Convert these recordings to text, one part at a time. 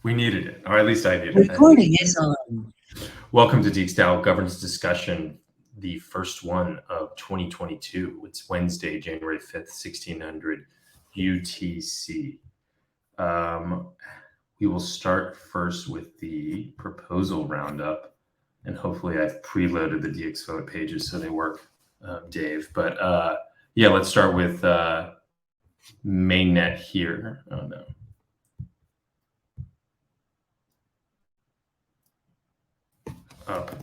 We needed it, or at least I needed it. Recording is on. Welcome to DXgov Governance Discussion, the first one of 2022. It's Wednesday, January 5th, 1600 UTC. We will start first with the proposal roundup, and hopefully I've preloaded the DXvote pages so they work, Dave. But yeah, let's start with mainnet here. Oh no. Up.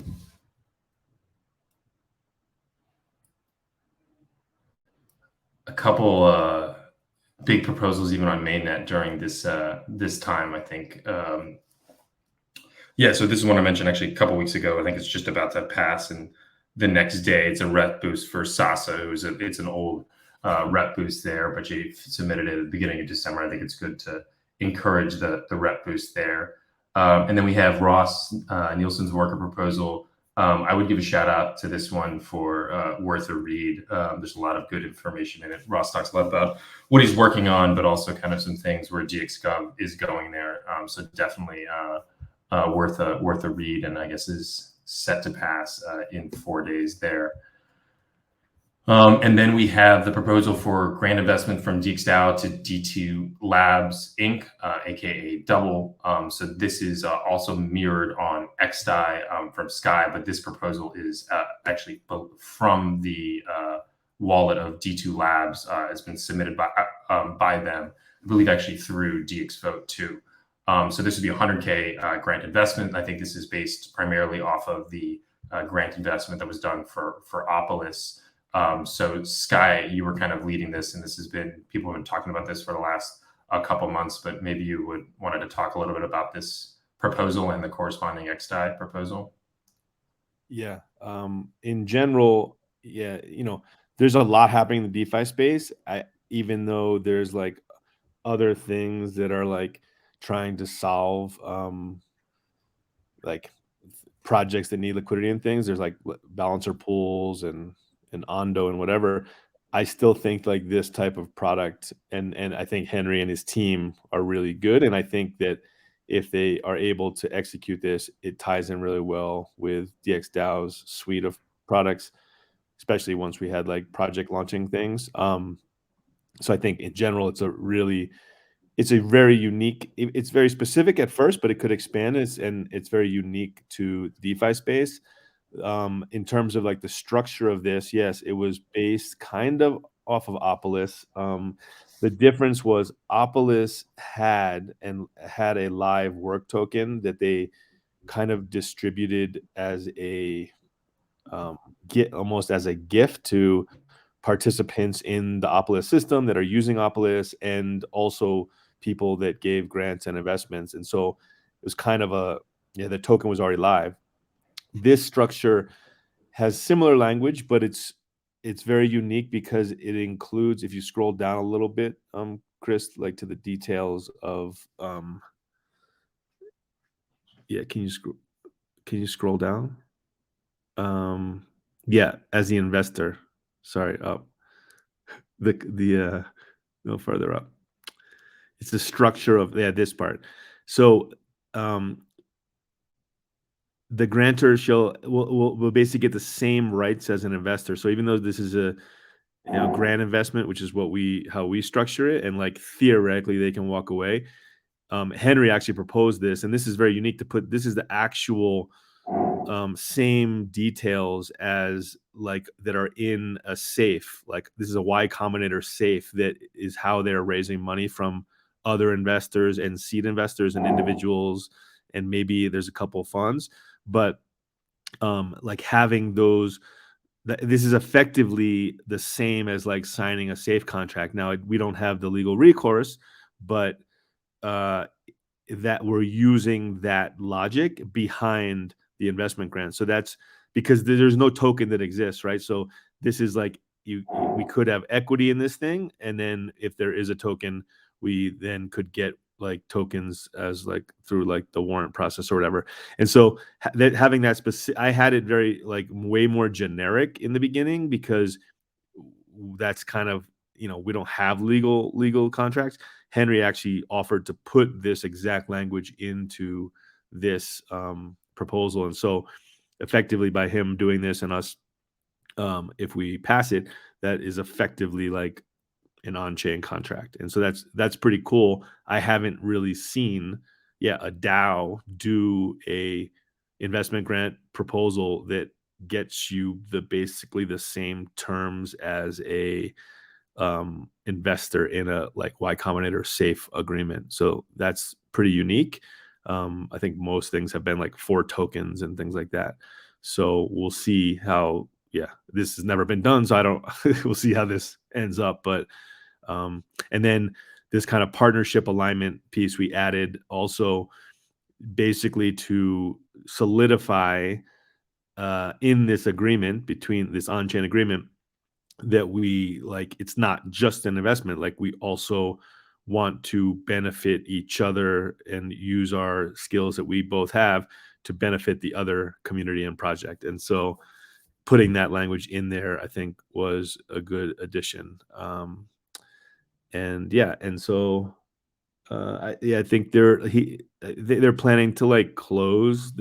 A couple big proposals even on mainnet during this time, I think. Yeah, so this is one I mentioned actually a couple weeks ago. I think it's just about to pass, and the next day it's a rep boost for Sasa. It's an old rep boost there, but you submitted it at the beginning of December. I think it's good to encourage the rep boost there. And then we have Ross Nielsen's worker proposal. I would give a shout out to this one for worth a read. There's a lot of good information in it. Ross talks a lot about what he's working on, but also kind of some things where DXgov is going there. So definitely worth a read, and I guess is set to pass in 4 days there. And then we have the proposal for grant investment from DXDAO to D2 Labs Inc., aka Double. So this is also mirrored on XDAI from Sky, but this proposal is actually from the wallet of D2 Labs. It's been submitted by them, I believe, actually through DXvote too. So this would be a 100K grant investment. I think this is based primarily off of the grant investment that was done for Opolis. So Sky, you were kind of leading this, and this has been, people have been talking about this for the last couple months, but maybe you wanted to talk a little bit about this proposal and the corresponding XDAI proposal. Yeah. In general, yeah, there's a lot happening in the DeFi space. Even though there's like other things that are like trying to solve like projects that need liquidity and things. There's like balancer pools and Ondo and whatever. I still think like this type of product, and I think Henry and his team are really good. And I think that if they are able to execute this, it ties in really well with DXDAO's suite of products, especially once we had like project launching things. So I think in general, it's a very unique, it's very specific at first, but it could expand, and it's very unique to the DeFi space. In terms of like the structure of this, yes, it was based kind of off of Opolis. The difference was Opolis had a live work token that they kind of distributed as a almost as a gift to participants in the Opolis system that are using Opolis, and also people that gave grants and investments. And so it was kind of the token was already live. This structure has similar language, but it's very unique because it includes, if you scroll down a little bit, Chris, like to the details of can you scroll down? As the investor. Sorry, up. No further up. It's the structure of this part. So the grantor will basically get the same rights as an investor. So even though this is a grant investment, which is how we structure it, and like theoretically they can walk away. Henry actually proposed this, and this is very unique to put. This is the actual same details as like that are in a safe. Like this is a Y Combinator safe that is how they're raising money from other investors and seed investors and individuals, and maybe there's a couple of funds. But like having those, this is effectively the same as like signing a safe contract. Now we don't have the legal recourse, but that we're using that logic behind the investment grant. So that's because there's no token that exists, right? So this is like we could have equity in this thing, and then if there is a token, we then could get like tokens as like through like the warrant process or whatever. And so having that specific, I had it very like way more generic in the beginning because that's kind of, we don't have legal contracts. Henry actually offered to put this exact language into this proposal. And so effectively by him doing this and us, if we pass it, that is effectively like an on-chain contract. And so that's pretty cool. I haven't really seen a DAO do a investment grant proposal that gets you basically the same terms as a investor in a like Y Combinator safe agreement. So that's pretty unique. I think most things have been like 4 tokens and things like that. So we'll see how, this has never been done. So I don't, we'll see how this ends up. But, and then this kind of partnership alignment piece we added also basically to solidify in this agreement, between this on-chain agreement, that we like, it's not just an investment, like we also want to benefit each other and use our skills that we both have to benefit the other community and project. And so putting that language in there, I think, was a good addition. And so I think they're planning to like close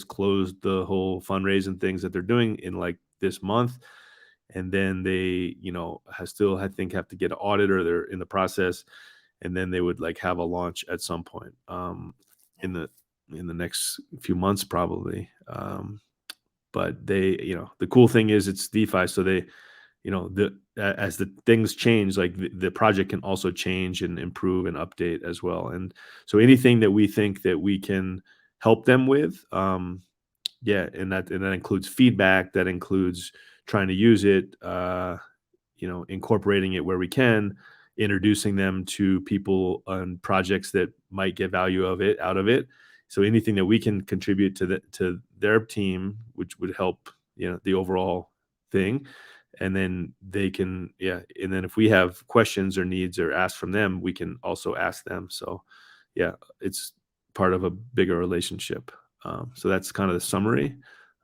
close the whole fundraising things that they're doing in like this month. And then they, still, I think, have to get an auditor. They're in the process, and then they would like have a launch at some point in the next few months probably. But they, the cool thing is it's DeFi, so they, as the things change, like the project can also change and improve and update as well. And so anything that we think that we can help them with, and that includes feedback, that includes trying to use it, incorporating it where we can, introducing them to people on projects that might get value out of it. So anything that we can contribute to their team, which would help, the overall thing. And then they can, and then if we have questions or needs or ask from them, we can also ask them. So it's part of a bigger relationship. So that's kind of the summary,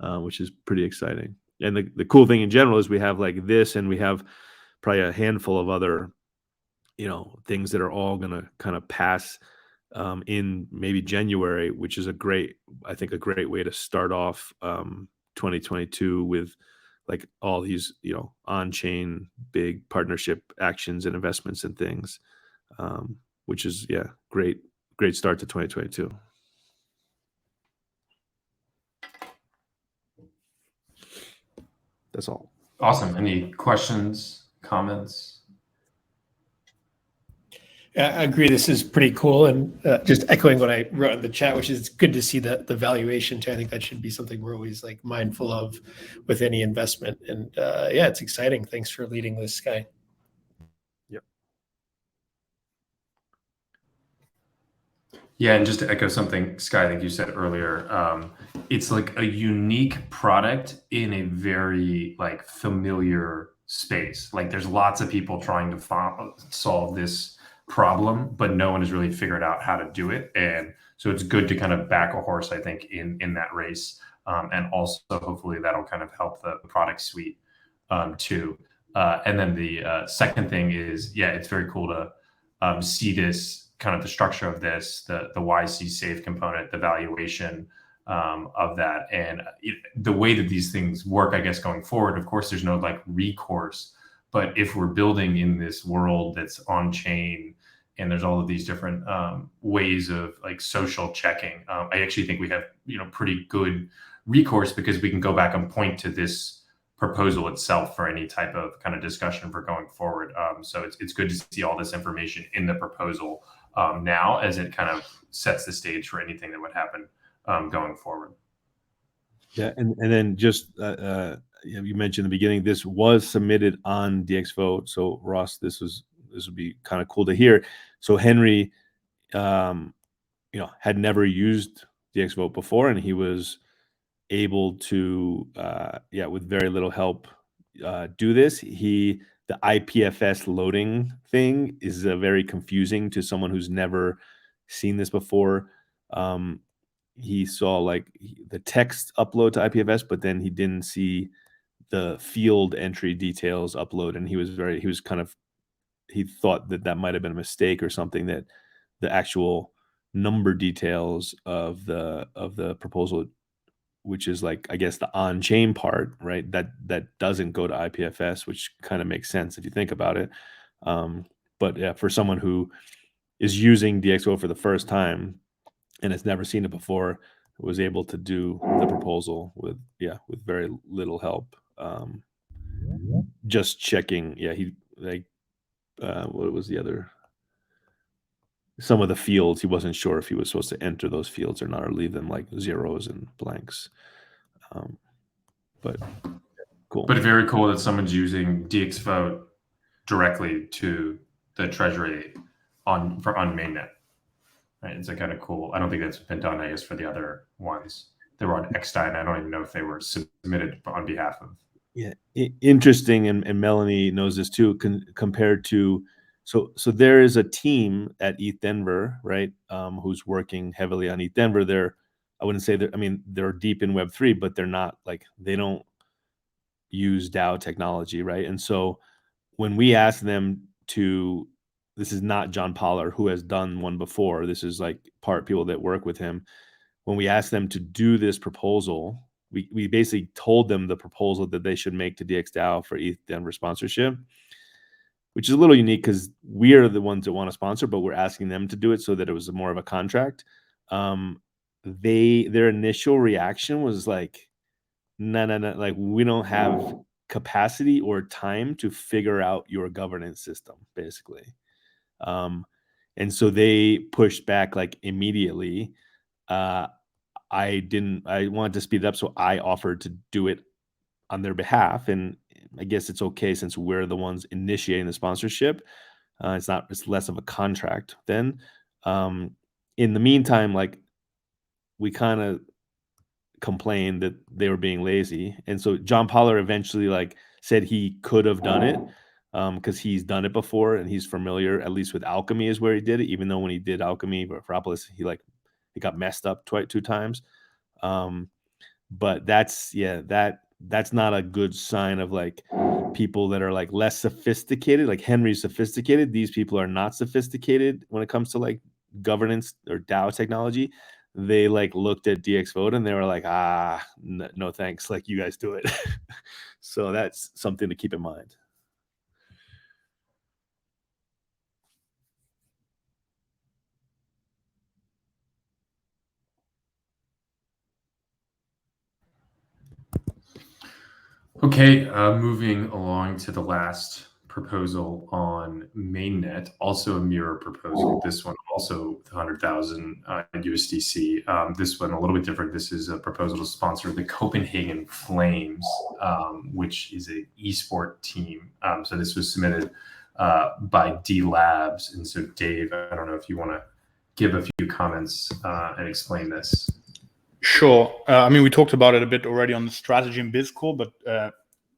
which is pretty exciting. And the cool thing in general is we have like this, and we have probably a handful of other, things that are all going to kind of pass in maybe January, which is a great way to start off 2022 with like all these, on-chain big partnership actions and investments and things, which is, great start to 2022. That's all. Awesome. Any questions, comments? I agree. This is pretty cool. And just echoing what I wrote in the chat, which is good to see the valuation too. I think that should be something we're always like mindful of with any investment. And it's exciting. Thanks for leading this, Sky. Yep. Yeah, and just to echo something, Sky, I think you said earlier, it's like a unique product in a very like familiar space. Like there's lots of people trying to solve this problem, but no one has really figured out how to do it. And so it's good to kind of back a horse, I think, in that race. And also hopefully that'll kind of help the product suite too. And then the second thing is, it's very cool to see this kind of the structure of this, the YC safe component, the valuation of that. And the way that these things work, I guess, going forward, of course, there's no like recourse. But if we're building in this world that's on chain and there's all of these different ways of like social checking, I actually think we have, pretty good recourse because we can go back and point to this proposal itself for any type of kind of discussion for going forward. So it's good to see all this information in the proposal now, as it kind of sets the stage for anything that would happen going forward. Yeah, and then just you mentioned in the beginning, this was submitted on DXgov. So Ross, this would be kind of cool to hear. So Henry, had never used DXgov before, and he was able to, with very little help, do this. The IPFS loading thing is very confusing to someone who's never seen this before. He saw like the text upload to IPFS, but then he didn't see the field entry details upload, and he was kind of he thought that might have been a mistake or something, that the actual number details of the proposal, which is like, I guess, the on-chain part, right? That doesn't go to IPFS, which kind of makes sense if you think about it. But yeah, for someone who is using DXgov for the first time and has never seen it before, was able to do the proposal with very little help. Just checking, he like what was the other? Some of the fields, he wasn't sure if he was supposed to enter those fields or not, or leave them like zeros and blanks. But cool. But very cool that someone's using DXvote directly to the treasury on mainnet. Right? It's kind of cool. I don't think that's been done, I guess, for the other ones. They were on Xstein. I don't even know if they were submitted on behalf of. Yeah, interesting, and Melanie knows this too. Compared to, so there is a team at ETH Denver, right? Who's working heavily on ETH Denver. I wouldn't say that. I mean, they're deep in Web3, but they're not like, they don't use DAO technology, right? And so when we ask them to, this is not John Pollard, who has done one before. This is like part people that work with him. When we asked them to do this proposal, we basically told them the proposal that they should make to DXDAO for ETH Denver sponsorship, which is a little unique because we are the ones that want to sponsor, but we're asking them to do it so that it was more of a contract. Their initial reaction was like, no, like, we don't have capacity or time to figure out your governance system, basically. And so they pushed back like immediately. I wanted to speed it up, so I offered to do it on their behalf, and I guess it's okay since we're the ones initiating the sponsorship. It's less of a contract then. In the meantime, like, we kind of complained that they were being lazy, and so John Pollard eventually like said he could have done it because he's done it before and he's familiar, at least with Alchemy is where he did it, even though when he did Alchemy for Propolis, he got messed up two times. But that's not a good sign of like people that are like less sophisticated. Like Henry's sophisticated. These people are not sophisticated when it comes to like governance or DAO technology. They like looked at DXvote and they were like, no thanks. Like, you guys do it. So that's something to keep in mind. Okay, moving along to the last proposal on mainnet, also a mirror proposal. This one also 100,000 USDC. This one a little bit different. This is a proposal to sponsor the Copenhagen Flames, which is an esport team. So this was submitted by D Labs. And so Dave, I don't know if you want to give a few comments and explain this. Sure. I mean, we talked about it a bit already on the strategy and BizCore, but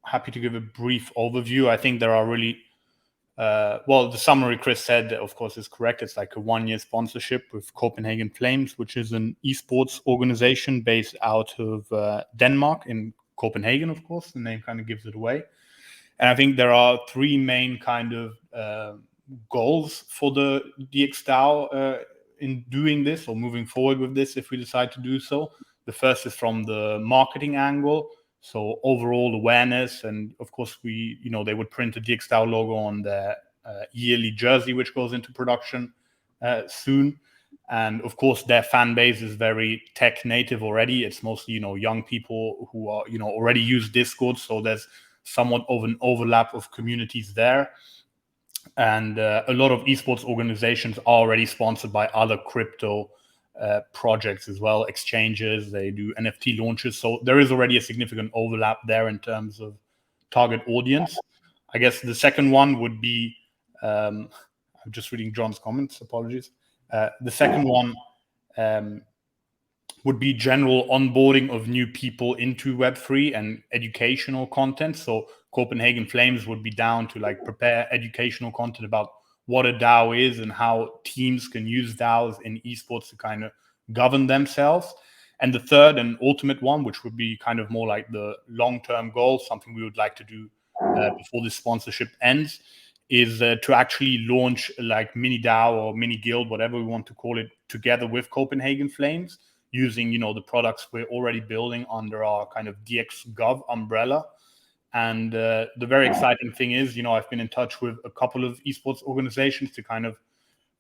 happy to give a brief overview. I think there are really, the summary Chris said, of course, is correct. It's like a 1-year sponsorship with Copenhagen Flames, which is an esports organization based out of Denmark, in Copenhagen, of course. The name kind of gives it away. And I think there are 3 main kind of goals for the DXDAO in doing this or moving forward with this, if we decide to do so. The first is from the marketing angle, so overall awareness, and of course they would print a DXDAO logo on their yearly jersey, which goes into production soon. And of course, their fan base is very tech native already. It's mostly young people who are already use Discord, so there's somewhat of an overlap of communities there. And a lot of esports organizations are already sponsored by other crypto projects as well, exchanges. They do NFT launches. So there is already a significant overlap there in terms of target audience. I guess the second one would be, I'm just reading John's comments, apologies. The second one would be general onboarding of new people into Web3 and educational content. So Copenhagen Flames would be down to like prepare educational content about what a DAO is and how teams can use DAOs in esports to kind of govern themselves. And the third and ultimate one, which would be kind of more like the long-term goal, something we would like to do before this sponsorship ends, is to actually launch like mini DAO or mini guild, whatever we want to call it, together with Copenhagen Flames, using, you know, the products we're already building under our kind of DXgov umbrella. And the very exciting thing is, you know, I've been in touch with a couple of esports organizations to kind of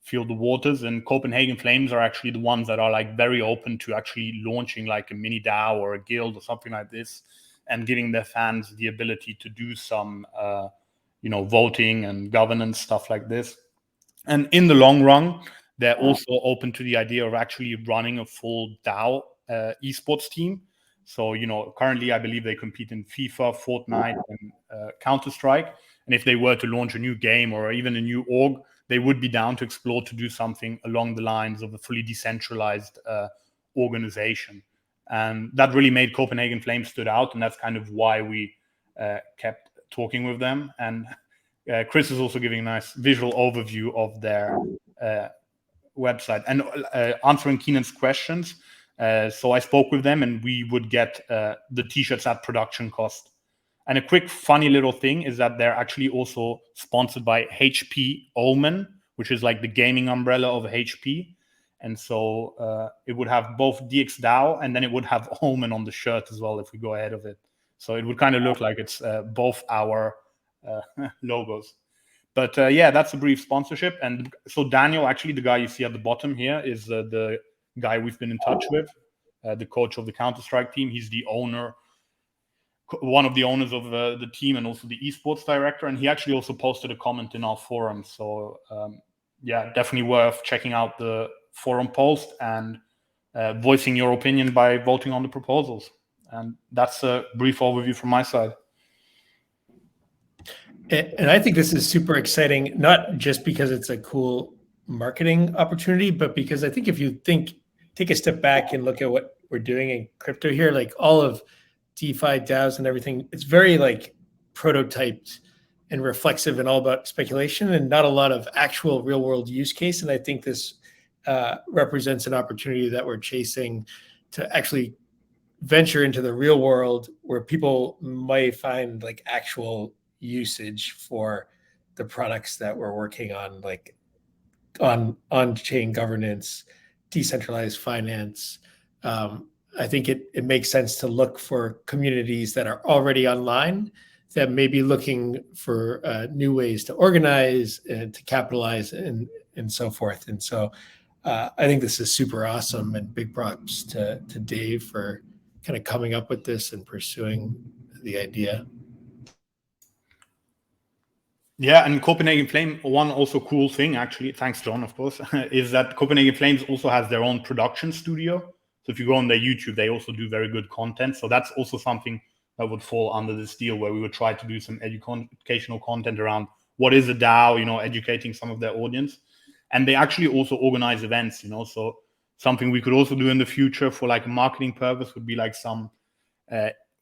feel the waters, and Copenhagen Flames are actually the ones that are like very open to actually launching like a mini DAO or a guild or something like this, and giving their fans the ability to do some, you know, voting and governance stuff like this. And in the long run, they're also open to the idea of actually running a full DAO esports team. So, you know, currently I believe they compete in FIFA, Fortnite, and Counter-Strike. And if they were to launch a new game or even a new org, they would be down to explore to do something along the lines of a fully decentralized organization. And that really made Copenhagen Flames stood out. And that's kind of why we kept talking with them. And Chris is also giving a nice visual overview of their website and answering Keenan's questions. So I spoke with them, and we would get the t-shirts at production cost. And a quick funny little thing is that they're actually also sponsored by HP Omen, which is like the gaming umbrella of HP. And so it would have both DXDAO, and then it would have Omen on the shirt as well if we go ahead of it. So it would kind of look like it's both our logos. But yeah, that's a brief sponsorship. And so Daniel, actually the guy you see at the bottom here, is the guy we've been in touch with, the coach of the Counter-Strike team. He's the owner, one of the owners of the team, and also the esports director. And he actually also posted a comment in our forum. So yeah, definitely worth checking out the forum post and voicing your opinion by voting on the proposals. And that's a brief overview from my side. And I think this is super exciting, not just because it's a cool marketing opportunity, but because I think if you take a step back and look at what we're doing in crypto here, like all of DeFi, DAOs and everything, it's very like prototyped and reflexive and all about speculation and not a lot of actual real world use case. And I think this represents an opportunity that we're chasing to actually venture into the real world where people might find like actual usage for the products that we're working on, like on-chain governance, decentralized finance. I think it makes sense to look for communities that are already online that may be looking for new ways to organize and to capitalize and so forth. And so I think this is super awesome, and big props to Dave for kind of coming up with this and pursuing the idea. Yeah, and Copenhagen Flame, one also cool thing, actually, thanks John, of course, is that Copenhagen Flames also has their own production studio. So if you go on their YouTube, they also do very good content. So that's also something that would fall under this deal, where we would try to do some educational content around what is a DAO, you know, educating some of their audience. And they actually also organize events, you know, so something we could also do in the future for like a marketing purpose would be like some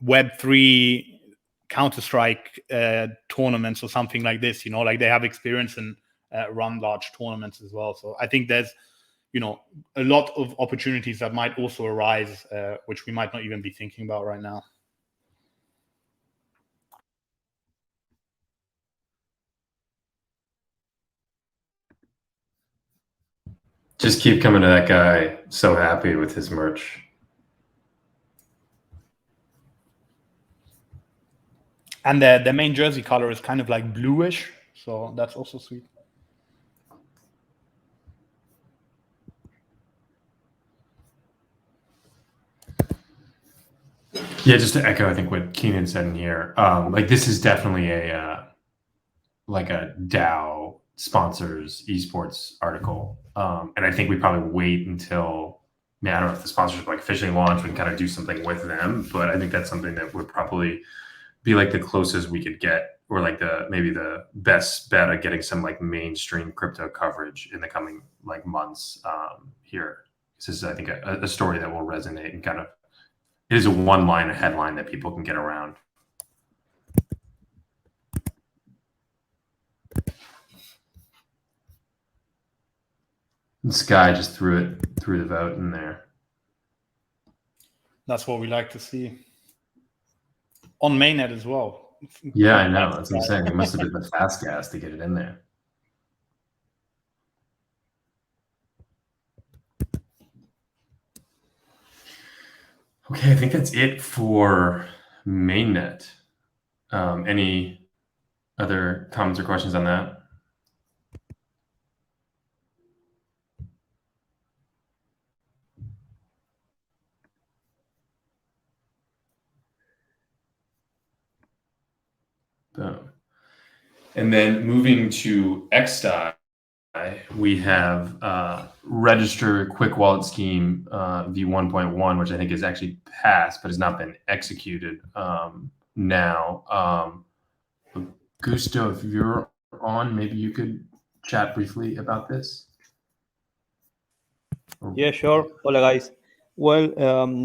Web3 Counter-Strike tournaments or something like this, you know, like they have experience and run large tournaments as well. So I think there's, you know, a lot of opportunities that might also arise, which we might not even be thinking about right now. Just keep coming to that guy. So happy with his merch. And the main jersey color is kind of like bluish, so that's also sweet. Yeah, just to echo, I think what Keenan said in here, like this is definitely a like a DAO sponsors esports article, and I think we probably wait until, I don't know if the sponsorship like officially launch and kind of do something with them, but I think that's something that would probably be like the closest we could get, or like maybe the best bet at getting some like mainstream crypto coverage in the coming like months here. This is, I think, a story that will resonate and kind of, it is a one-line headline that people can get around. This guy just threw the vote in there. That's what we like to see. On mainnet as well. Yeah, I know. That's what I'm saying. It must have been the fast gas to get it in there. Okay, I think that's it for mainnet. Any other comments or questions on that? Boom. And then moving to XDAI, we have register quick wallet scheme v1.1, which I think is actually passed, but has not been executed now. Gusto, if you're on, maybe you could chat briefly about this. Yeah, sure. Hola, guys. Well,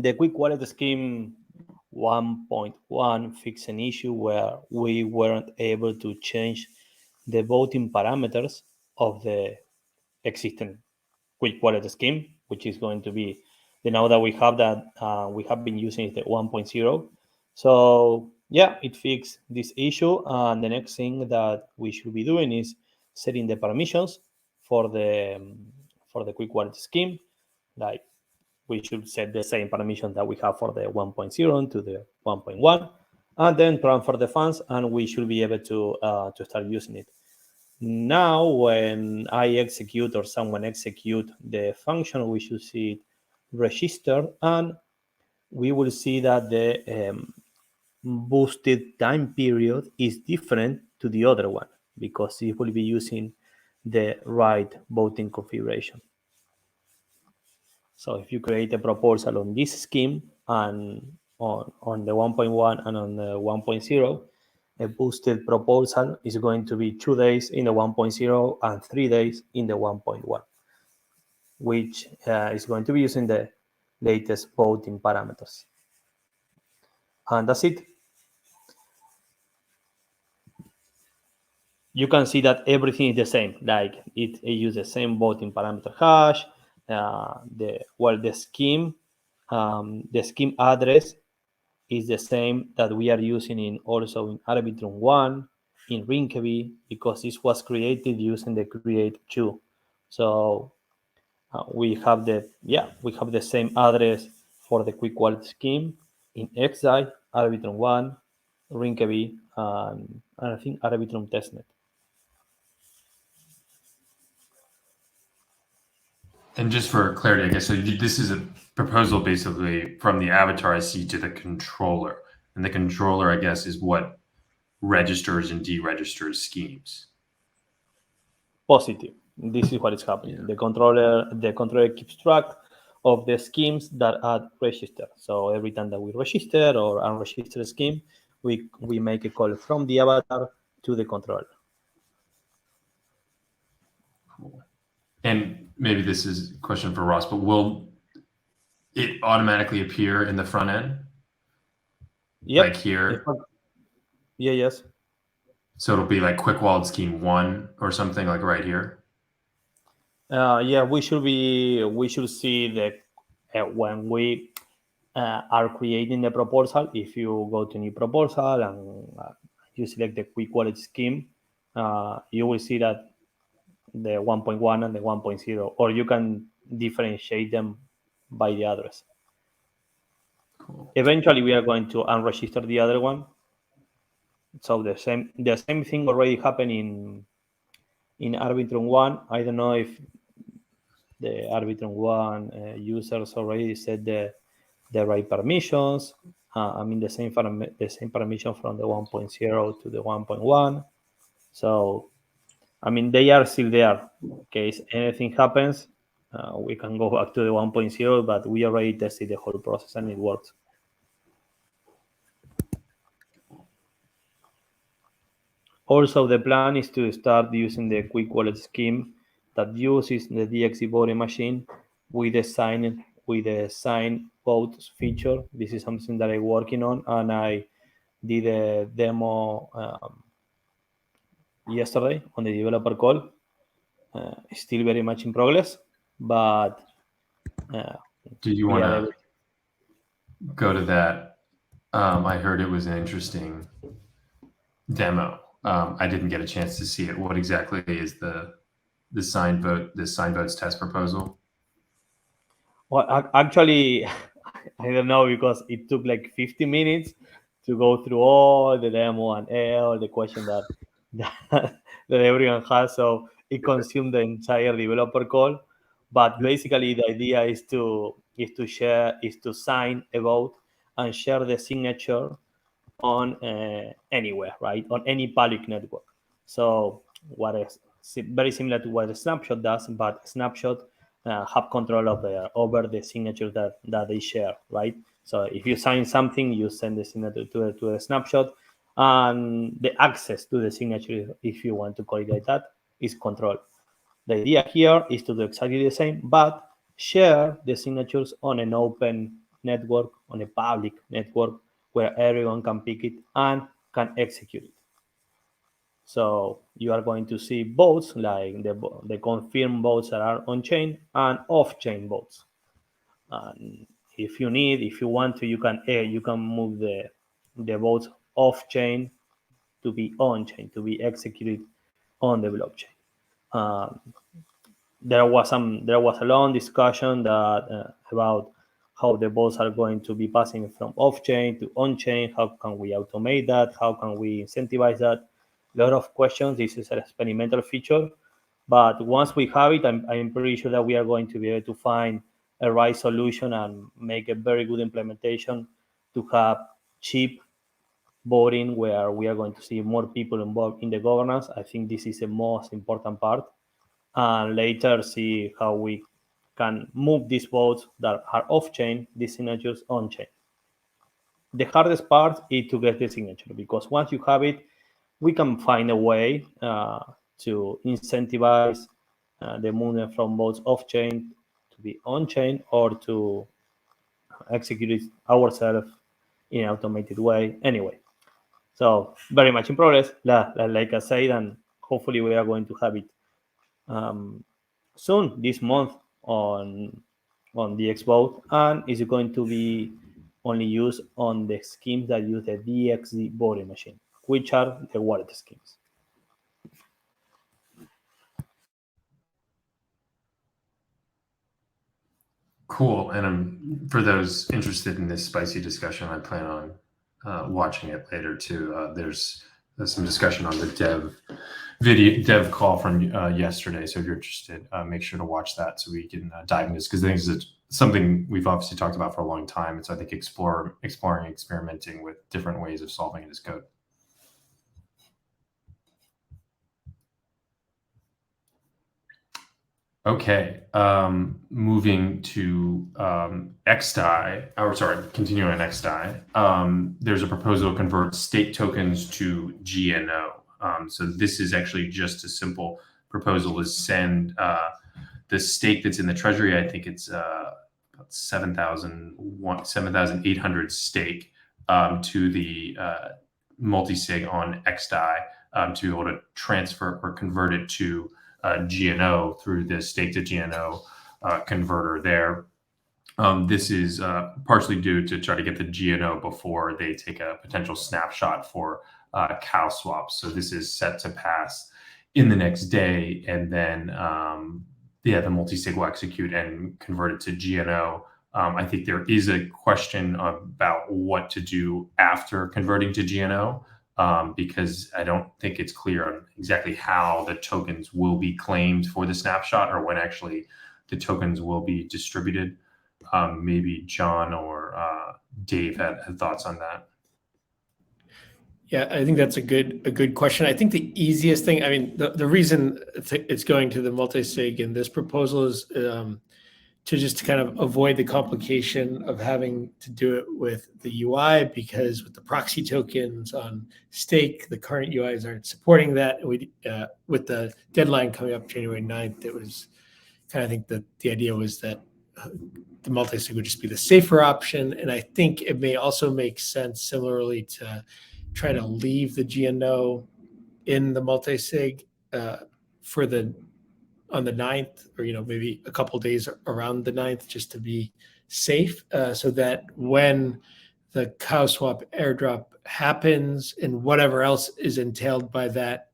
the quick wallet scheme 1.1 fixed an issue where we weren't able to change the voting parameters of the existing quick wallet scheme, which is going to be the now that we have we have been using is the 1.0. So yeah, it fixed this issue, and the next thing that we should be doing is setting the permissions for the quick wallet scheme. Like, we should set the same permission that we have for the 1.0 to the 1.1, and then transfer the funds, and we should be able to start using it. Now, when I execute or someone execute the function, we should see it registered, and we will see that the boosted time period is different to the other one because it will be using the right voting configuration. So if you create a proposal on this scheme and on the 1.1 and on the 1.0, a boosted proposal is going to be 2 days in the 1.0 and 3 days in the 1.1, which is going to be using the latest voting parameters. And that's it. You can see that everything is the same. Like, it uses the same voting parameter hash. The scheme address is the same that we are using also in Arbitrum 1, in Rinkeby, because this was created using the create 2. So we have the same address for the quick wallet scheme in XDAI, Arbitrum 1, Rinkeby, and I think Arbitrum testnet. And just for clarity, I guess, so this is a proposal basically from the avatar IC to the controller. And the controller, I guess, is what registers and deregisters schemes. Positive. This is what is happening. Yeah. The controller keeps track of the schemes that are registered. So every time that we register or unregistered scheme, we make a call from the avatar to the controller. Cool. And maybe this is a question for Ross, but will it automatically appear in the front end? Yep. Like here? Yeah, yes. So it'll be like quick wallet scheme 1 or something, like right here? Yeah, we should see the when we are creating the proposal. If you go to new proposal and you select the quick wallet scheme, you will see that the 1.1 and the 1.0, or you can differentiate them by the address. Cool. Eventually, we are going to unregister the other one. So the same thing already happened in Arbitrum 1. I don't know if the Arbitrum 1 users already set the right permissions. The same permission from the 1.0 to the 1.1. So, they are still there. In case anything happens, we can go back to the 1.0, but we already tested the whole process and it works. Also, the plan is to start using the quick wallet scheme that uses the DXgov voting machine with the sign votes feature. This is something that I'm working on, and I did a demo yesterday on the developer call. Still very much in progress, but do you want to go to that? I heard it was an interesting demo. I didn't get a chance to see it. What exactly is the signed votes test proposal? Well, actually, I don't know because it took like 50 minutes to go through all the demo and all the question that that everyone has. So it consumed the entire developer call. But basically, the idea is to sign a vote and share the signature on anywhere, right? On any public network. So what is very similar to what Snapshot does, but Snapshot have control of over the signatures that they share, right? So if you sign something, you send the signature to a Snapshot, and the access to the signature, if you want to call it like that, is controlled. The idea here is to do exactly the same, but share the signatures on an open network, on a public network, where everyone can pick it and can execute it. So you are going to see votes like the confirmed votes that are on chain and off chain votes. And if you want to, you can move the votes off chain to be on chain, to be executed on the blockchain. There was a long discussion about how the votes are going to be passing from off chain to on chain. How can we automate that? How can we incentivize that? A lot of questions. This is an experimental feature, but once we have it, I'm pretty sure that we are going to be able to find a right solution and make a very good implementation to have cheap voting where we are going to see more people involved in the governance. I think this is the most important part, and later see how we can move these votes that are off-chain, these signatures on-chain. The hardest part is to get the signature, because once you have it, we can find a way to incentivize the movement from votes off-chain to be on-chain, or to execute it ourselves in an automated way anyway. So very much in progress, like I said, and hopefully we are going to have it soon this month on DXgov, and is going to be only used on the schemes that use the DXgov voting machine, which are the wallet schemes. Cool. And for those interested in this spicy discussion, I plan on watching it later too. There's some discussion on the dev call from yesterday. So if you're interested, make sure to watch that so we can dive into this, because I think it's something we've obviously talked about for a long time. It's, I think, exploring, experimenting with different ways of solving this code. Okay, moving to XDAI, or sorry, continuing on XDAI. There's a proposal to convert stake tokens to GNO. So this is actually just a simple proposal to send the stake that's in the treasury. I think it's about 7,800 stake to the multi-sig on XDAI to be able to transfer or convert it to GNO through the stake to GNO converter there. This is partially due to try to get the GNO before they take a potential snapshot for cow swaps. So this is set to pass in the next day, and then the multi-sig will execute and convert it to GNO. I think there is a question about what to do after converting to GNO. Because I don't think it's clear on exactly how the tokens will be claimed for the snapshot, or when actually the tokens will be distributed. Maybe John or Dave had thoughts on that. Yeah, I think that's a good question. I think the easiest thing, I mean, the reason it's going to the multi-sig in this proposal is to just kind of avoid the complication of having to do it with the UI, because with the proxy tokens on stake, the current UIs aren't supporting that. And with the deadline coming up January 9th, it was kind of, I think that the idea was that the multi-sig would just be the safer option. And I think it may also make sense similarly to try to leave the GNO in the multi-sig on the 9th, or maybe a couple days around the 9th, just to be safe, so that when the cow swap airdrop happens and whatever else is entailed by that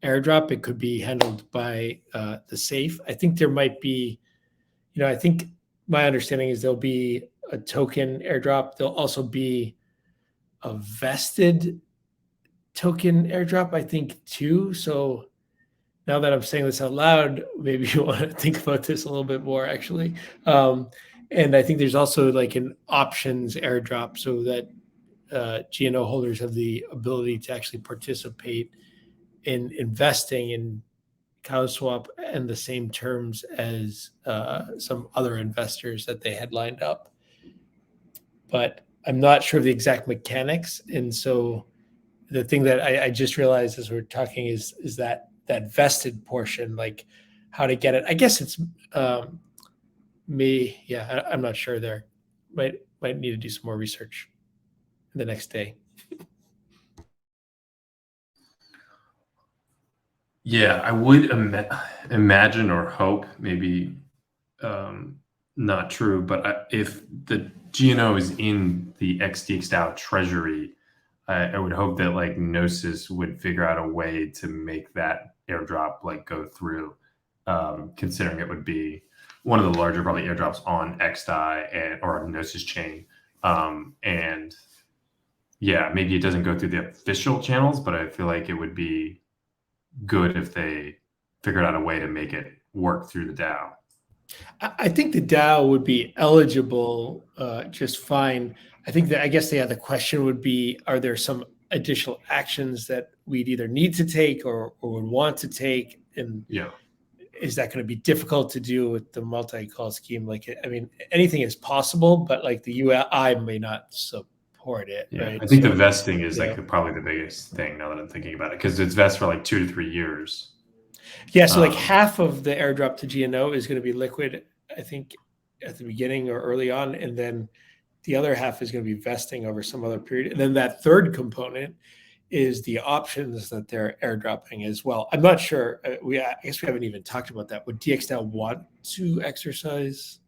airdrop, it could be handled by the safe. I think there might be, I think my understanding is there'll be a token airdrop. There'll also be a vested token airdrop, I think, too. So now that I'm saying this out loud, maybe you want to think about this a little bit more, actually. And I think there's also like an options airdrop so that GNO holders have the ability to actually participate in investing in CowSwap and the same terms as some other investors that they had lined up. But I'm not sure of the exact mechanics. And so the thing that I just realized as we're talking is that vested portion, like how to get it. I guess it's me. Yeah, I'm not sure there. Might need to do some more research the next day. Yeah, I would imagine or hope, maybe not true, but if the GNO is in the DXgov treasury, I would hope that like Gnosis would figure out a way to make that airdrop like go through, considering it would be one of the larger probably airdrops on XDAI or on Gnosis chain. And yeah, maybe it doesn't go through the official channels, but I feel like it would be good if they figured out a way to make it work through the DAO. I think the DAO would be eligible just fine. I guess the question would be, are there some additional actions that we'd either need to take or would want to take? And yeah, is that going to be difficult to do with the multi-call scheme? Like, I mean, anything is possible, but like the UI may not support it. Yeah, right? I think the vesting is like probably the biggest thing now that I'm thinking about it, because it's vest for like 2 to 3 years. Yeah, so like half of the airdrop to GNO is going to be liquid, I think, at the beginning or early on, and then the other half is going to be vesting over some other period. And then that third component is the options that they're airdropping as well. I'm not sure. I guess we haven't even talked about that. Would DXgov want to exercise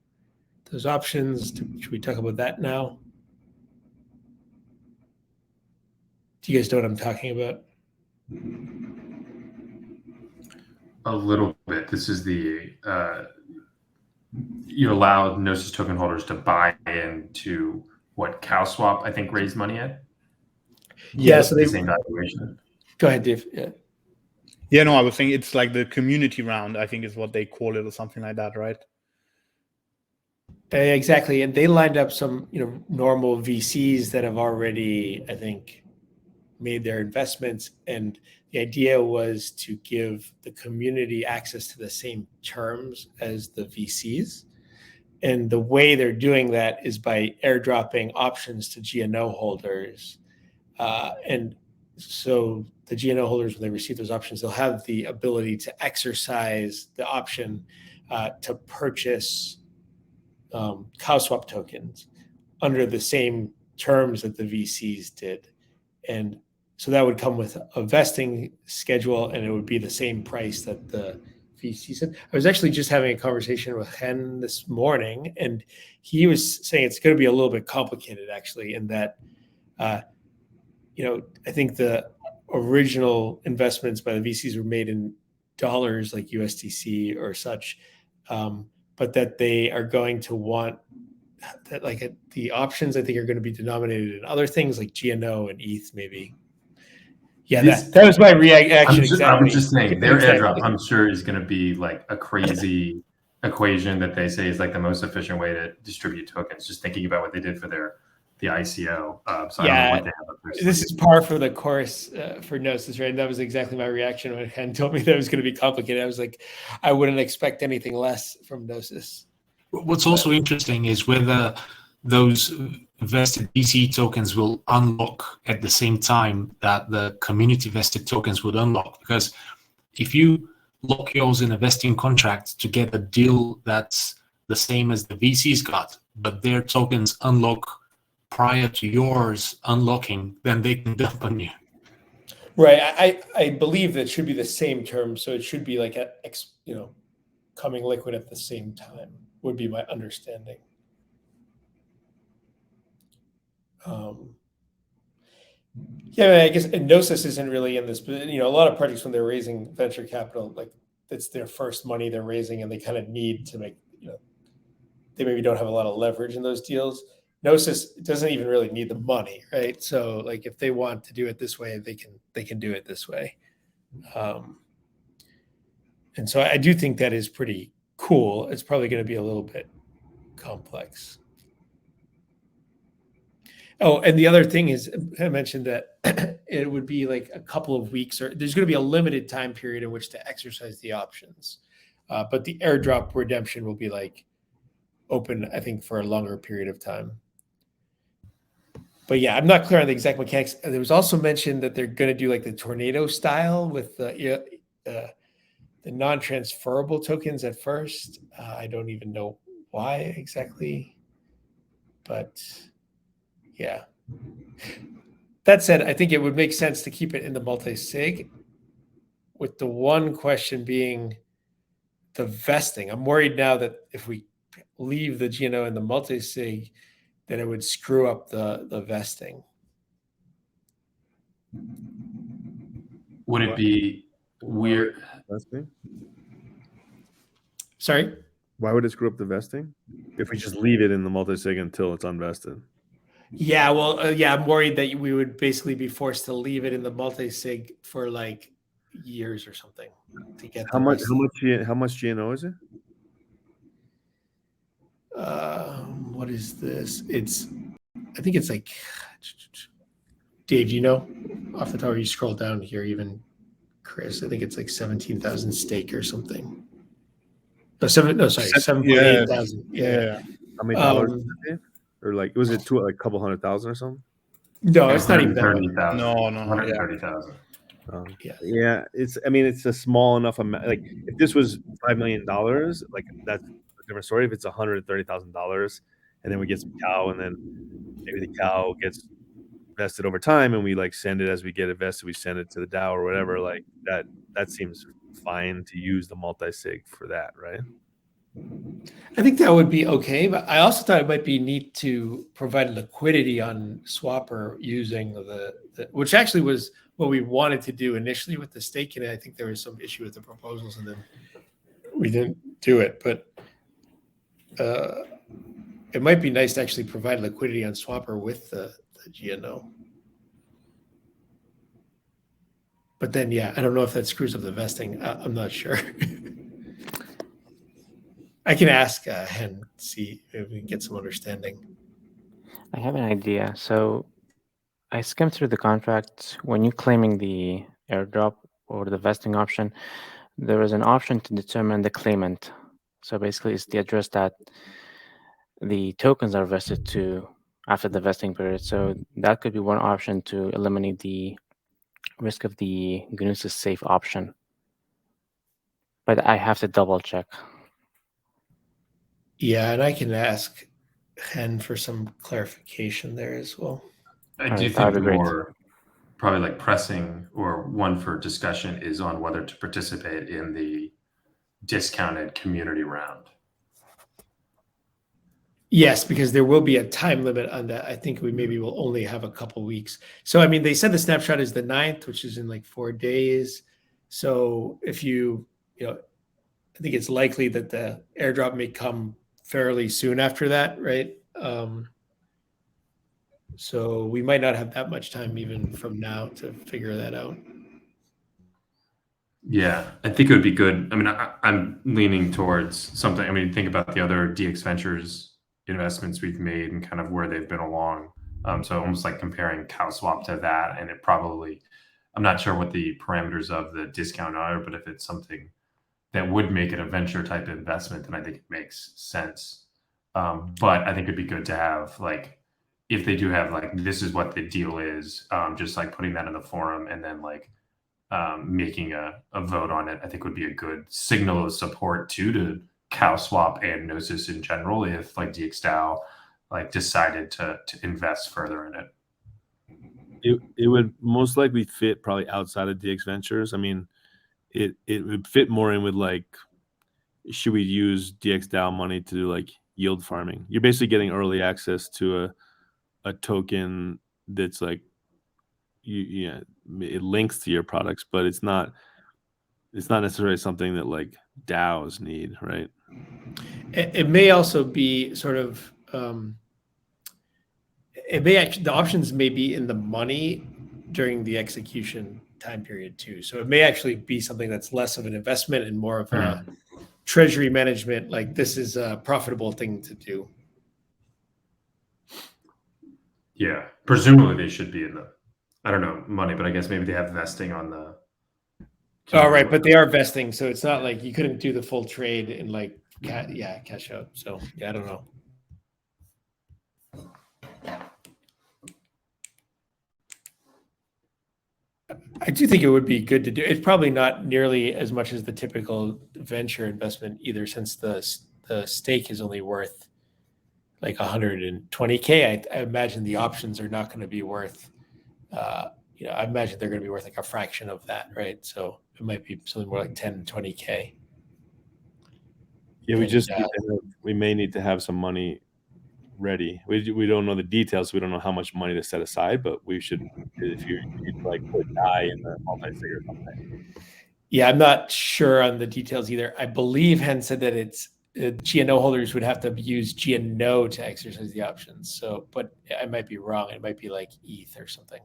those options? Should we talk about that now? Do you guys know what I'm talking about? A little bit. This is the you allow Gnosis token holders to buy into what CowSwap I think raised money at. Yeah, so the same valuation. Go ahead, Dave. Yeah, no, I was saying it's like the community round, I think is what they call it, or something like that, right? Exactly, and they lined up some normal VCs that have already, I think, made their investments, and the idea was to give the community access to the same terms as the VCs. And the way they're doing that is by airdropping options to GNO holders. And so the GNO holders, when they receive those options, they'll have the ability to exercise the option to purchase CowSwap tokens under the same terms that the VCs did. And so that would come with a vesting schedule, and it would be the same price that the VC said. I was actually just having a conversation with Hen this morning, and he was saying it's going to be a little bit complicated, actually, in that, I think the original investments by the VCs were made in dollars like USDC or such, but that they are going to want that, like the options, I think, are going to be denominated in other things like GNO and ETH, maybe. Yeah, that was my reaction. I was just saying their airdrop, I'm sure, is going to be like a crazy equation that they say is like the most efficient way to distribute tokens. Just thinking about what they did for the ICO. So yeah, I don't know what they have up there. This is par for the course for Gnosis, right? And that was exactly my reaction when Hen told me that it was going to be complicated. I was like, I wouldn't expect anything less from Gnosis. What's also interesting is whether those vested VC tokens will unlock at the same time that the community vested tokens would unlock. Because if you lock yours in a vesting contract to get a deal that's the same as the VCs got, but their tokens unlock prior to yours unlocking, then they can dump on you. Right. I believe that should be the same term. So it should be like, coming liquid at the same time would be my understanding. Yeah, I guess Gnosis isn't really in this, but a lot of projects when they're raising venture capital, like it's their first money they're raising, and they kind of need to make, they maybe don't have a lot of leverage in those deals. Gnosis doesn't even really need the money, right? So like if they want to do it this way, they can do it this way. And so I do think that is pretty cool. It's probably going to be a little bit complex. Oh, and the other thing is, I mentioned that it would be like a couple of weeks, or there's going to be a limited time period in which to exercise the options. But the airdrop redemption will be like open, I think, for a longer period of time. But yeah, I'm not clear on the exact mechanics. There was also mentioned that they're going to do like the tornado style with the non-transferable tokens at first. I don't even know why exactly, but yeah. That said, I think it would make sense to keep it in the multi-sig, with the one question being the vesting. I'm worried now that if we leave the GNO in the multi-sig, then it would screw up the vesting. Would it be weird? Vesting? Sorry? Why would it screw up the vesting? If we just leave it in the multi-sig until it's unvested. Yeah, well, I'm worried that we would basically be forced to leave it in the multi-sig for like years or something to get How much GNO is it? What is this? I think it's like, Dave, do you know off the top, you scroll down here, even Chris, I think it's like 17,000 stake or something. No, 7.8 thousand. Yeah. How many dollars? Or like, was it like a couple $100,000 or something? No, it's not even that much. 130,000. No. 130,000. Yeah. It's a small enough amount. Like if this was $5 million, like that's a different story. If it's $130,000, and then we get some cow, and then maybe the cow gets vested over time, and we like send it as we get it vested, we send it to the DAO or whatever. Like that seems fine to use the multi-sig for that, right? I think that would be okay, but I also thought it might be neat to provide liquidity on Swapper using the which actually was what we wanted to do initially with the staking. I think there was some issue with the proposals, and then we didn't do it. But it might be nice to actually provide liquidity on Swapper with the GNO. But then, yeah, I don't know if that screws up the vesting. I'm not sure. I can ask Hen, see if we can get some understanding. I have an idea. So I skimmed through the contract. When you're claiming the airdrop or the vesting option, there is an option to determine the claimant. So basically, it's the address that the tokens are vested to after the vesting period. So that could be one option to eliminate the risk of the Gnosis safe option. But I have to double check. Yeah, and I can ask Hen for some clarification there as well. I do think more probably like pressing or one for discussion is on whether to participate in the discounted community round. Yes, because there will be a time limit on that. I think we maybe will only have a couple weeks. So, I mean, they said the snapshot is the 9th, which is in like 4 days. So if I think it's likely that the airdrop may come fairly soon after that, right? So we might not have that much time even from now to figure that out. Yeah, I think it would be good. I mean, I'm leaning towards something. I mean, think about the other DX Ventures investments we've made and kind of where they've been along. So almost like comparing CowSwap to that. And it probably, I'm not sure what the parameters of the discount are, but if it's something that would make it a venture type investment, then I think it makes sense. But I think it'd be good to have like, if they do have like, this is what the deal is, just like putting that in the forum and then like making a vote on it, I think would be a good signal of support to CowSwap and Gnosis in general if like DXDAO like decided to invest further in it. It would most likely fit probably outside of DX Ventures. I mean, it would fit more in with like, should we use DXDAO money to do like yield farming? You're basically getting early access to a token that's like it links to your products, but it's not necessarily something that like DAOs need, right? It may also be sort of it may actually, the options may be in the money during the execution time period too. So it may actually be something that's less of an investment and more of a treasury management. Like this is a profitable thing to do. Yeah, presumably they should be in the, I don't know, money, but I guess maybe they have vesting on the. Oh, right, but they are vesting, so it's not like you couldn't do the full trade in like cash out. So yeah, I don't know. I do think it would be good to do. It's probably not nearly as much as the typical venture investment either, since the stake is only worth like 120K. I imagine the options are not going to be worth. I imagine they're going to be worth like a fraction of that, right? So it might be something more like 10, 20K. Yeah, we may need to have some money ready. We don't know the details. We don't know how much money to set aside, but we should, if you like put DAI in the multi-sig or something. Yeah, I'm not sure on the details either. I believe Hen said that it's GNO holders would have to use GNO to exercise the options. So, but I might be wrong. It might be like ETH or something.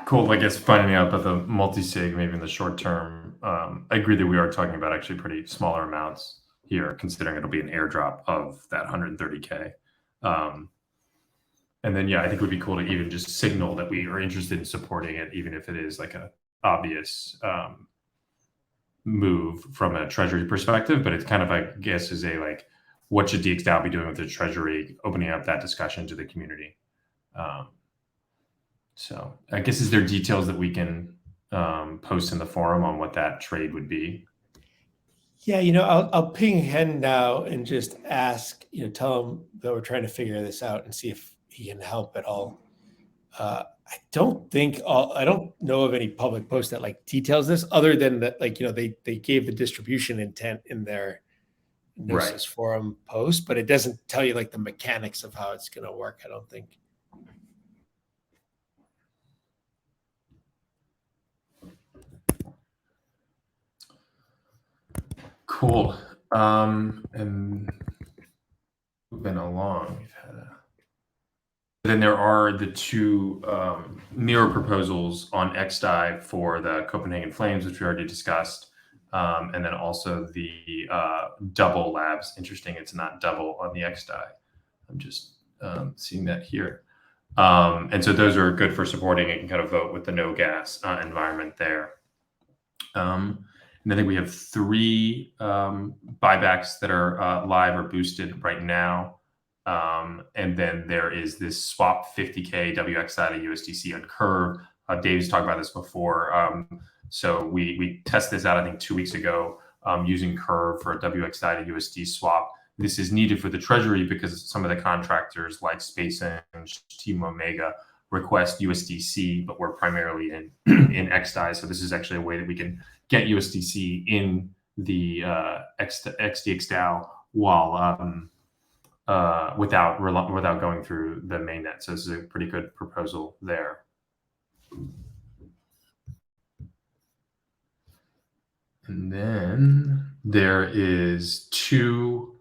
Cool. I guess finding out about the multi-sig, maybe in the short term. I agree that we are talking about actually pretty smaller amounts here, considering it'll be an airdrop of that 130K. And then, yeah, I think it would be cool to even just signal that we are interested in supporting it, even if it is like a obvious move from a treasury perspective. But it's kind of, I guess, is a like, what should DXDAO be doing with the treasury, opening up that discussion to the community. So I guess, is there details that we can post in the forum on what that trade would be? Yeah, I'll ping Hen now and just ask, tell him that we're trying to figure this out and see if he can help at all. I don't know of any public post that like details this, other than that, like, they gave the distribution intent in their Gnosis forum post, but it doesn't tell you like the mechanics of how it's going to work, I don't think. Cool. And moving along, we've had then there are the two mirror proposals on XDAI for the Copenhagen Flames, which we already discussed, and then also the double labs. Interesting, it's not double on the XDAI. I'm just seeing that here. And so those are good for supporting. You can kind of vote with the no gas environment there. And I think we have 3 buybacks that are live or boosted right now. And then there is this swap 50K WXI to USDC on Curve. Dave's talked about this before. So we tested this out, I think, 2 weeks ago using Curve for a WXI to USD swap. This is needed for the treasury because some of the contractors like SpaceX, Team Omega request USDC, but we're primarily in XDAI. So this is actually a way that we can get USDC in the XDXDAO while without going through the mainnet. So this is a pretty good proposal there. And then there is 2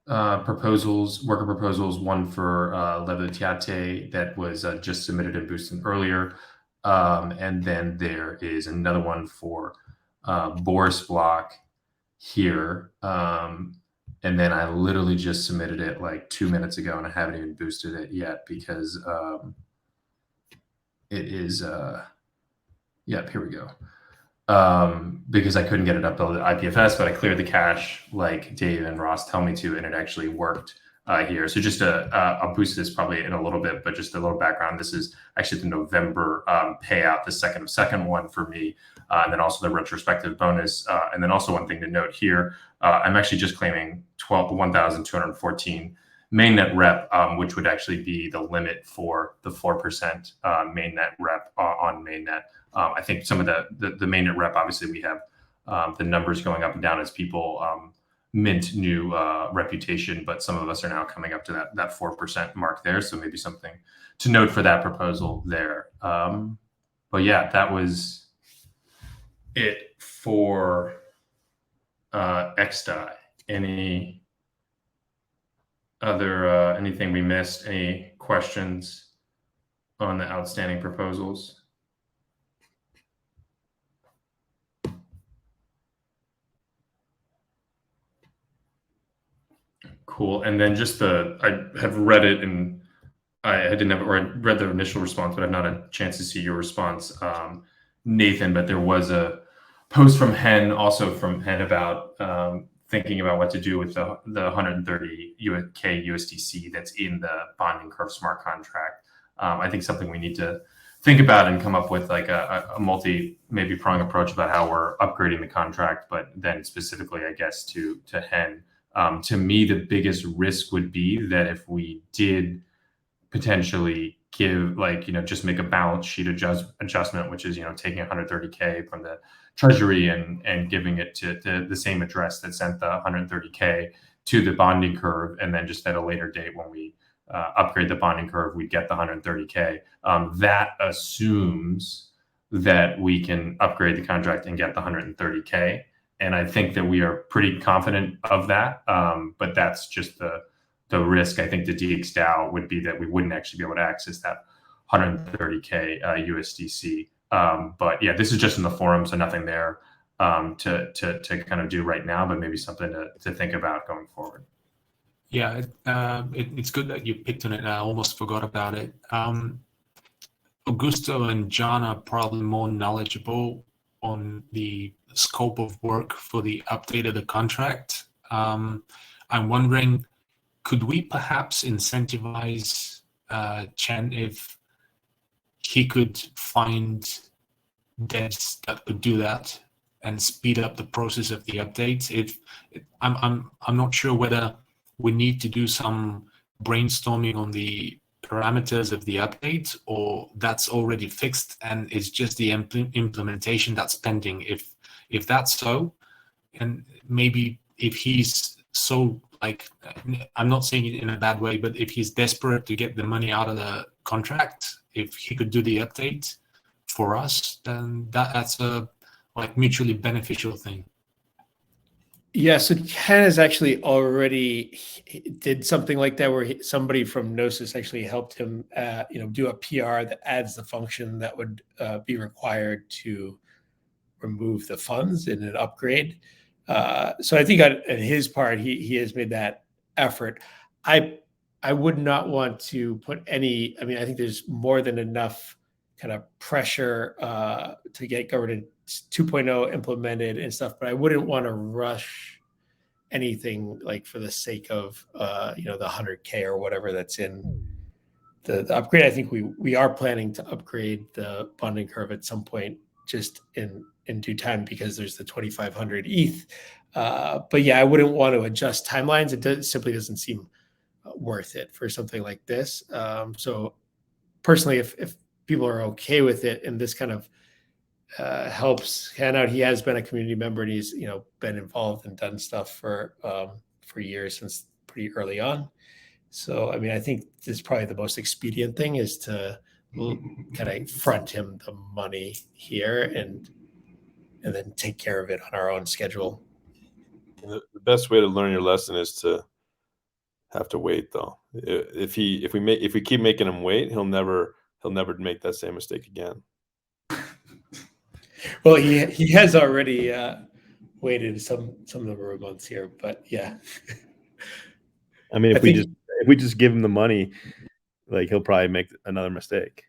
proposals, worker proposals, one for Levitate that was just submitted and boosted earlier. And then there is another one for Boris Block here. And then I literally just submitted it like 2 minutes ago, and I haven't even boosted it yet because it is, yep, here we go. Because I couldn't get it uploaded to IPFS, but I cleared the cache like Dave and Ross tell me to, and it actually worked here. So just I'll boost this probably in a little bit, but just a little background. This is actually the November payout, the second one for me, and then also the retrospective bonus. And then also one thing to note here, I'm actually just claiming 1,214 mainnet rep, which would actually be the limit for the 4% mainnet rep on mainnet. I think some of the mainnet rep, obviously we have the numbers going up and down as people mint new reputation, but some of us are now coming up to that 4% mark there. So maybe something to note for that proposal there. But yeah, that was it for XDAI. Any other anything we missed? Any questions on the outstanding proposals? Cool. And then just I have read it, and I didn't have, or I read the initial response, but I've not had a chance to see your response, Nathan. But there was a post from Hen, also from Hen, about thinking about what to do with the 130K USDC that's in the bonding curve smart contract. I think something we need to think about and come up with like a maybe prong approach about how we're upgrading the contract, but then specifically, I guess, to Hen. To me, the biggest risk would be that if we did potentially give, like, just make a balance sheet adjustment, which is, taking 130K from the treasury and giving it to the same address that sent the 130K to the bonding curve. And then just at a later date, when we upgrade the bonding curve, we get the 130K. That assumes that we can upgrade the contract and get the 130K. And I think that we are pretty confident of that. But that's just the risk. I think the DXDAO would be that we wouldn't actually be able to access that 130K USDC. But yeah, this is just in the forum, so nothing there to kind of do right now, but maybe something to think about going forward. Yeah, it's good that you picked on it. I almost forgot about it. Augusto and John are probably more knowledgeable on the scope of work for the update of the contract. I'm wondering, could we perhaps incentivize Chen if he could find devs that could do that and speed up the process of the updates? I'm not sure whether we need to do some brainstorming on the parameters of the update, or that's already fixed and it's just the implementation that's pending. If that's so, and maybe if he's so, like, I'm not saying it in a bad way, but if he's desperate to get the money out of the contract, if he could do the update for us, then that's a mutually beneficial thing. Yeah, so Ken has actually already did something like that, where somebody from Gnosis actually helped him, do a PR that adds the function that would be required to remove the funds in an upgrade. So I think on his part, he has made that effort. I would not want to put any. I mean, I think there's more than enough kind of pressure to get governance 2.0 implemented and stuff, but I wouldn't want to rush anything like for the sake of the 100K or whatever that's in the upgrade. I think we are planning to upgrade the bonding curve at some point, just in due time, because there's the 2,500 ETH. But yeah, I wouldn't want to adjust timelines. It simply doesn't seem worth it for something like this. So personally, if people are okay with it, and this kind of helps Ken out, he has been a community member, and he's been involved and done stuff for years, since pretty early on. So I mean, I think this is probably the most expedient thing, is to kind of front him the money here and then take care of it on our own schedule. The best way to learn your lesson is to have to wait, though. If we keep making him wait, he'll never make that same mistake again. Well, he has already waited some number of months here, but yeah. I mean, if we just give him the money, like, he'll probably make another mistake.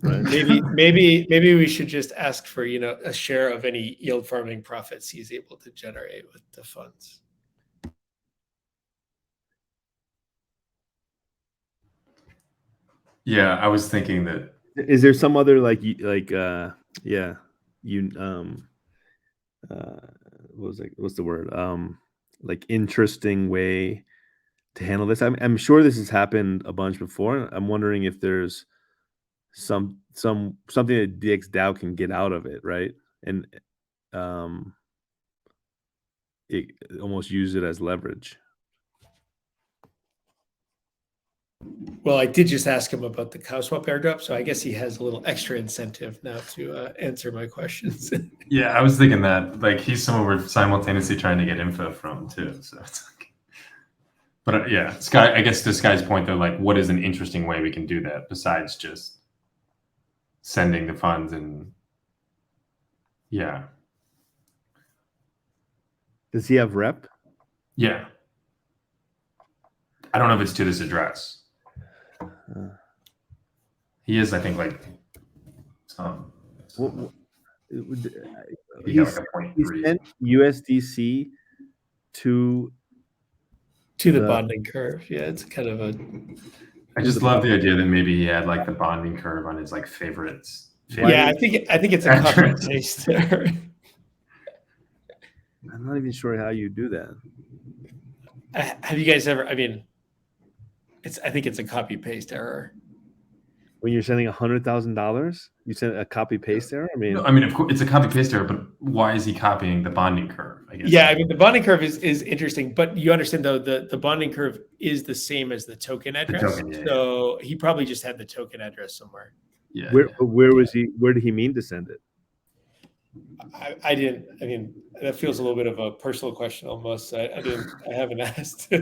Right? maybe we should just ask for a share of any yield farming profits he's able to generate with the funds. Yeah, I was thinking that. Is there some other what was it? What's the word? Like, interesting way handle this? I'm sure this has happened a bunch before. I'm wondering if there's something that DXDAO can get out of it, right? And it almost use it as leverage. Well, I did just ask him about the cow swap airdrop, so I guess he has a little extra incentive now to answer my questions. Yeah, I was thinking that like he's someone we're simultaneously trying to get info from too. So it's like, but yeah, Sky. I guess to Sky's point though, like, what is an interesting way we can do that besides just sending the funds and yeah. Does he have rep? Yeah. I don't know if it's to this address. He is, I think, like some. He got like a 0.3. He sent USDC to the bonding curve. Yeah, it's kind of a. I just love the idea that maybe he had like the bonding curve on his like favorites. Yeah, I think it's a copy and paste there. I'm not even sure how you do that. Have you guys ever? I mean, I think it's a copy paste error. When you're sending $100,000, you send a copy paste error. I mean, no, I mean, of course, it's a copy paste error, but why is he copying the bonding curve? I guess. Yeah, I mean, the bonding curve is interesting, but you understand though the bonding curve is the same as the token address. So he probably just had the token address somewhere. Yeah. Where was he? Where did he mean to send it? I didn't. I mean, that feels a little bit of a personal question almost. I haven't asked.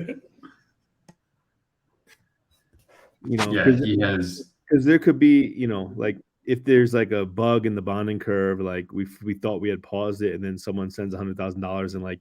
Yeah, he has. Because there could be, like if there's like a bug in the bonding curve, like we thought we had paused it, and then someone sends $100,000 and like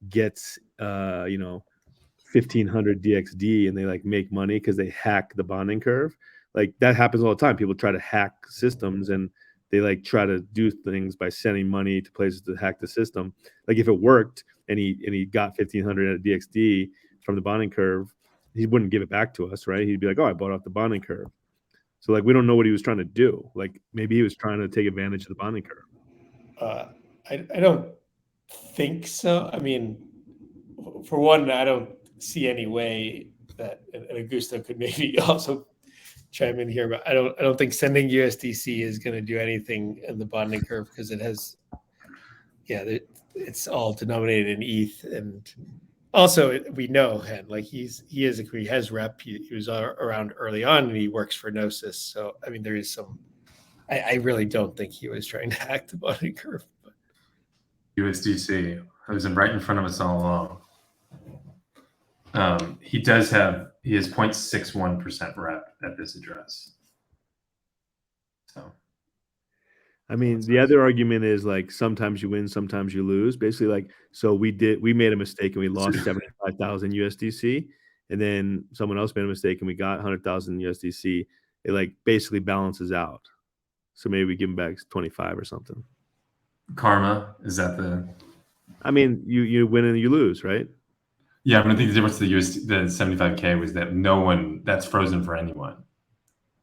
gets 1,500 DXD, and they like make money because they hack the bonding curve. Like that happens all the time. People try to hack systems, and they like try to do things by sending money to places to hack the system. Like if it worked and he got 1,500 DXD from the bonding curve, he wouldn't give it back to us, right? He'd be like, "Oh, I bought off the bonding curve." So like we don't know what he was trying to do. Like maybe he was trying to take advantage of the bonding curve. I don't think so. I mean, for one, I don't see any way that and Augusto could maybe also chime in here, but I don't think sending USDC is going to do anything in the bonding curve because it has, it's all denominated in ETH, and also we know him, like he has rep. He was around early on, and he works for Gnosis. So I mean, there is some. I really don't think he was trying to hack the bonding curve. But. USDC, it was right in front of us all along. He has 0.61% rep at this address. So, I mean, the other argument is like sometimes you win, sometimes you lose. Basically, like so we made a mistake and we lost 75,000 USDC, and then someone else made a mistake and we got 100,000 USDC. It like basically balances out. So maybe we give them back 25 or something. Karma, is that the? I mean, you win and you lose, right? Yeah, I think the difference to the 75K was that that's frozen for anyone,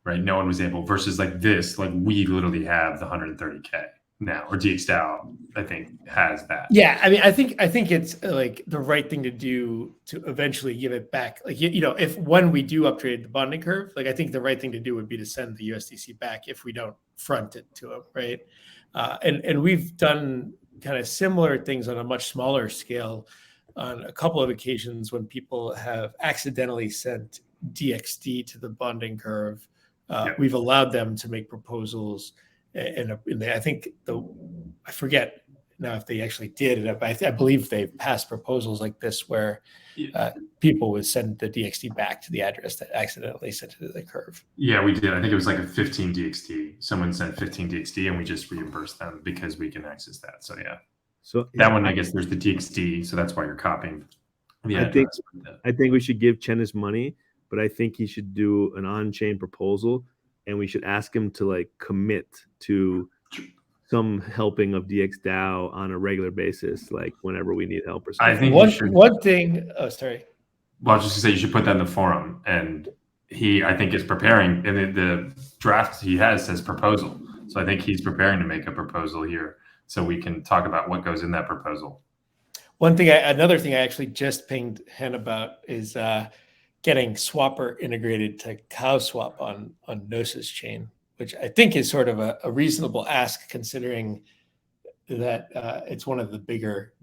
right? No one was able versus like this, like we literally have the 130K now, or DXDAO, I think, has that. Yeah, I mean, I think it's like the right thing to do to eventually give it back. Like if when we do upgrade the bonding curve, like I think the right thing to do would be to send the USDC back if we don't front it to them, right? And we've done kind of similar things on a much smaller scale on a couple of occasions when people have accidentally sent DXD to the bonding curve. We've allowed them to make proposals, and I think I forget now if they actually did it. I believe they've passed proposals like this where people would send the DXD back to the address that accidentally sent it to the curve. Yeah, we did. I think it was like a 15 DXD. Someone sent 15 DXD, and we just reimbursed them because we can access that. So yeah. So that one, I guess there's the DXD, so that's why you're copying. I think we should give Chen his money, but I think he should do an on-chain proposal, and we should ask him to like commit to some helping of DXDAO on a regular basis, like whenever we need help or something. I think one thing. Oh, sorry. Well, I was just gonna say you should put that in the forum, and I think is preparing, and the draft he has says proposal, so I think he's preparing to make a proposal here. So we can talk about what goes in that proposal. Another thing I actually just pinged Hen about is getting Swapper integrated to CowSwap on Gnosis chain, which I think is sort of a reasonable ask considering that it's one of the bigger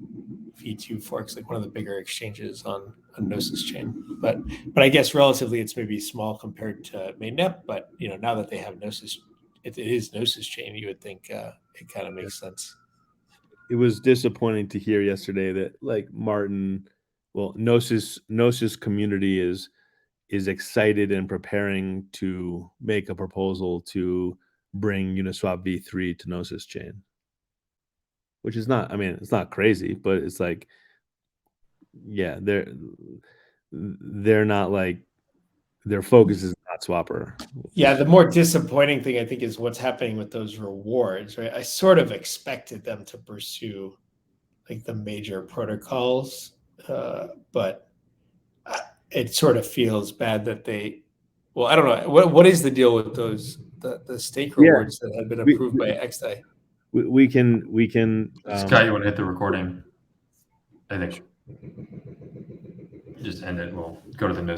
V2 forks, like one of the bigger exchanges on Gnosis chain. But I guess relatively it's maybe small compared to mainnet. But now that they have Gnosis, it is Gnosis chain. You would think it kind of makes sense. It was disappointing to hear yesterday that like Martin, well, Gnosis community is excited and preparing to make a proposal to bring Uniswap v3 to Gnosis chain, which is not, I mean, it's not crazy, but it's like, yeah, they're not like, their focus is not Swapper. Yeah, the more disappointing thing I think is what's happening with those rewards, right? I sort of expected them to pursue like the major protocols, but it sort of feels bad that they. Well, I don't know what is the deal with those the stake rewards that have been approved by XDAI. We can. Scott, you want to hit the recording? I think. Just end it. We'll go to the news.